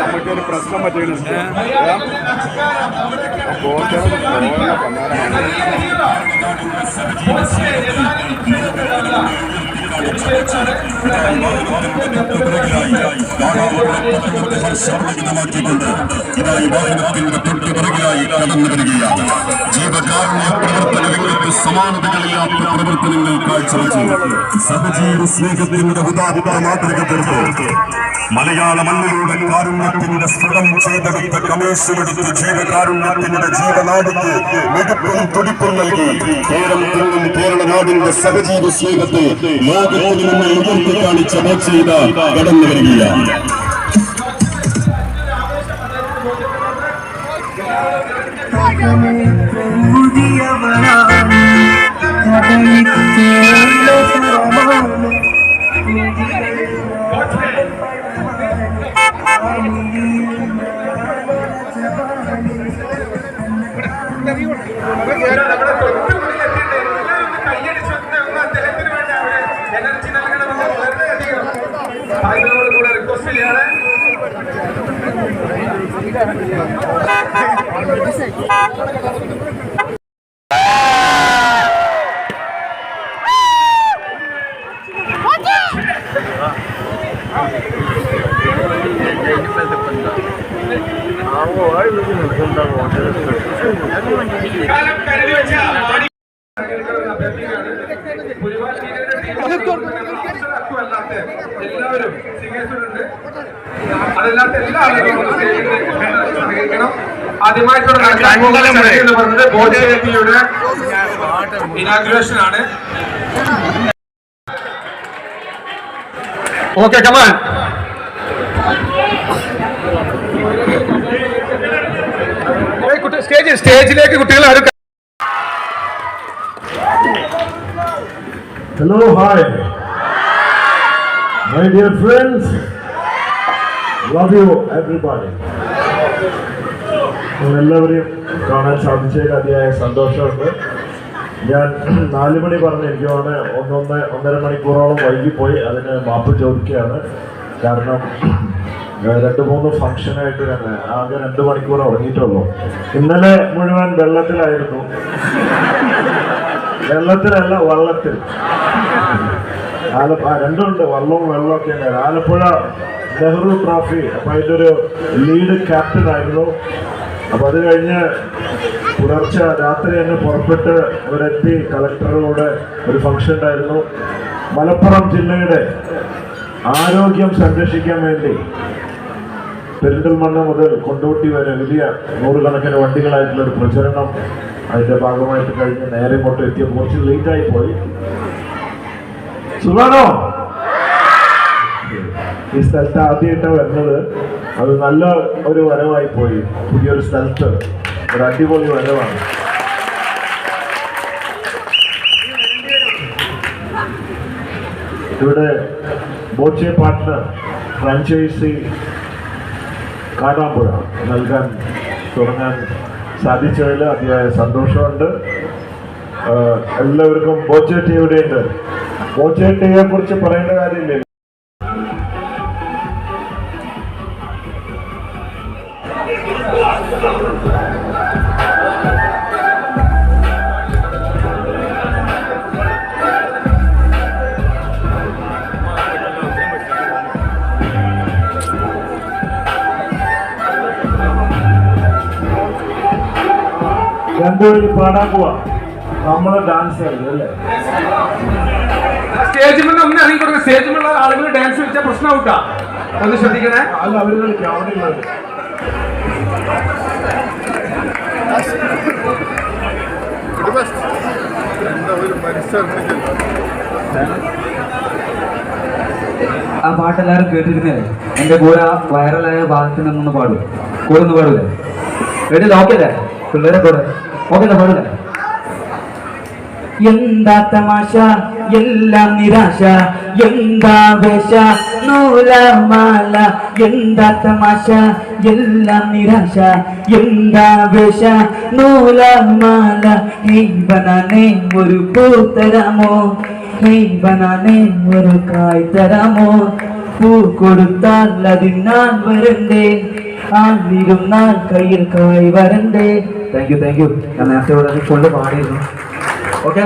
നമുക്കൊരു പ്രശ്നം പറ്റുന്നുണ്ട്. ഇതായി വാഹനത്തിന്റെ തൊട്ടുപിറകിലായി കടന്നു വരികയാണ്. ജീവകാരുണ്യ പ്രവർത്തനങ്ങൾക്ക് സമാനതകളില്ലാത്ത പ്രവർത്തനങ്ങൾ കാഴ്ചവെച്ചു സഹജീവ സ്നേഹത്തിന്റെ ഉദാത്ത മാതൃക തീർത്ത് മലയാള മണ്ണിലൂടെ കാരുണ്യത്തിന്റെ സ്ഫുടം ചെയ്തെടുത്ത കമേശമെടുത്ത് ജീവകാരുണ്യത്തിന്റെ ജീവനാടിക്ക് മികപ്പും തുടിപ്പും നൽകി കേരളത്തിൽ കേരള നാടിന്റെ സഹജീവ സ്നേഹത്തെ ലോകത്തിന് മുന്നിൽ ഉയർത്തി കാണിച്ച ചെയ്ത കടന്നു വരികയാണ്. എല്ലാവരും അതല്ലാത്ത എല്ലാ ആളുകളും സഹകരിക്കണം. ആദ്യമായിട്ടുള്ള ബോധയുടെ ഇനാഗുറേഷൻ ആണ്. Okay, come on. സ്റ്റേജിലേക്ക് കുട്ടികൾ ആരും. Hello, hi. My dear friends, love you everybody. എല്ലാവരെയും കാണാൻ സാധിച്ചതിൽ അതിയായ സന്തോഷമുണ്ട്. ഞാൻ 4 മണി പറഞ്ഞ് എനിക്ക് 1.5 മണിക്കൂറോളം വൈകിപ്പോയി. അതിന് മാപ്പ് ചോദിക്കുകയാണ്. കാരണം 2-3 ഫംഗ്ഷനായിട്ട് ഞാൻ ആകെ 2 മണിക്കൂർ ഉറങ്ങിയിട്ടുള്ളൂ. ഇന്നലെ മുഴുവൻ വെള്ളത്തിലായിരുന്നു. വെള്ളത്തിലല്ല, വള്ളത്തിൽ. രണ്ടുണ്ട്, വള്ളവും വെള്ളമൊക്കെ ഉണ്ടായിരുന്നു. ആലപ്പുഴ നെഹ്റു ട്രോഫി, അപ്പം അതിൻ്റെ ഒരു ലീഡ് ക്യാപ്റ്റൻ ആയിരുന്നു. അപ്പം അത് കഴിഞ്ഞ് പുലർച്ചെ രാത്രി തന്നെ പുറപ്പെട്ട് അവരെത്തി. കളക്ടറുടെ ഒരു ഫംഗ്ഷൻ ഉണ്ടായിരുന്നു. മലപ്പുറം ജില്ലയുടെ ആരോഗ്യം സംരക്ഷിക്കാൻ വേണ്ടി പെരിന്തൽമണ്ണ മുതൽ കൊണ്ടോട്ടി വരെ വലിയ 100 കണക്കിന് വണ്ടികളായിട്ടുള്ള ഒരു പ്രചരണം അതിന്റെ ഭാഗമായിട്ട് കഴിഞ്ഞ് നേരെ ഇങ്ങോട്ട് എത്തിയപ്പോൾ കുറച്ച് ലേറ്റായി പോയി. സുഖാണോ? ഈ സ്ഥലത്ത് ആദ്യമായിട്ടാണ് വരുന്നത്. അത് നല്ല ഒരു വരവായി പോയി. പുതിയൊരു സ്ഥലത്ത് ഒരു അടിപൊളി വരവാണ്. ഇവിടെ ബോച്ചെ പാർട്ട്ണർ ഫ്രാഞ്ചൈസി കാടാമ്പുഴ തുടങ്ങാൻ സാധിച്ചതിൽ അതിയായ സന്തോഷമുണ്ട്. എല്ലാവർക്കും ബോച്ചെ ടീ ഇവിടെയുണ്ട്. ബോച്ചെ ടീയെ കുറിച്ച് പറയേണ്ട കാര്യമില്ല. രണ്ടുപേരും പാടാൻ പോവാ. നമ്മള് ഡാൻസ് കളിക്കും അല്ലേ? സ്റ്റേജിൽ ഒന്ന് ഇറങ്ങി കൊടുക്കുക. സ്റ്റേജിലുള്ള ആളുകൾ ഡാൻസ് കളിച്ചാൽ പ്രശ്നമാവൂട്ടാ, ഒന്ന് ശ്രദ്ധിക്കണേ. അല്ല, അവര് കളിക്കാം. അവിടെ ഉള്ളത് ആ പാട്ടെല്ലാരും കേട്ടിരുന്നേ. എന്റെ കൂടെ ആ വൈറലായ ഭാഗത്തിൽ നിന്നൊന്ന് പാടും. കൂടെ ഒന്ന് പാടൂലേ? വീട്ടിൽ ഓക്കെ അല്ലേ? പിള്ളേരെ കൂടെ ഓക്കെ പാടൂലേ? എന്താ തമാശ എല്ലാം നിരാശ എന്താ വേഷ നൂലമാല എന്താ തമാശ എല്ലാം നിരാശ എന്താ വേഷ നൂലമാല ഹേയ് ബനാനെ ഒരു പൂ തരാമോ ഹേയ് ബനാനെ ഒരു കായ് തരാമോ പൂ കൊടുത്താൽ അതിനാൽ വരണ്ടേ ആളിരുന്നാൽ കയ്യിൽ കായ് വരണ്ടേ താങ്ക് യു ഞാൻ നേരത്തെ ഇവിടെ ഫുള്ള് പാടിയിരുന്നു ഓക്കെ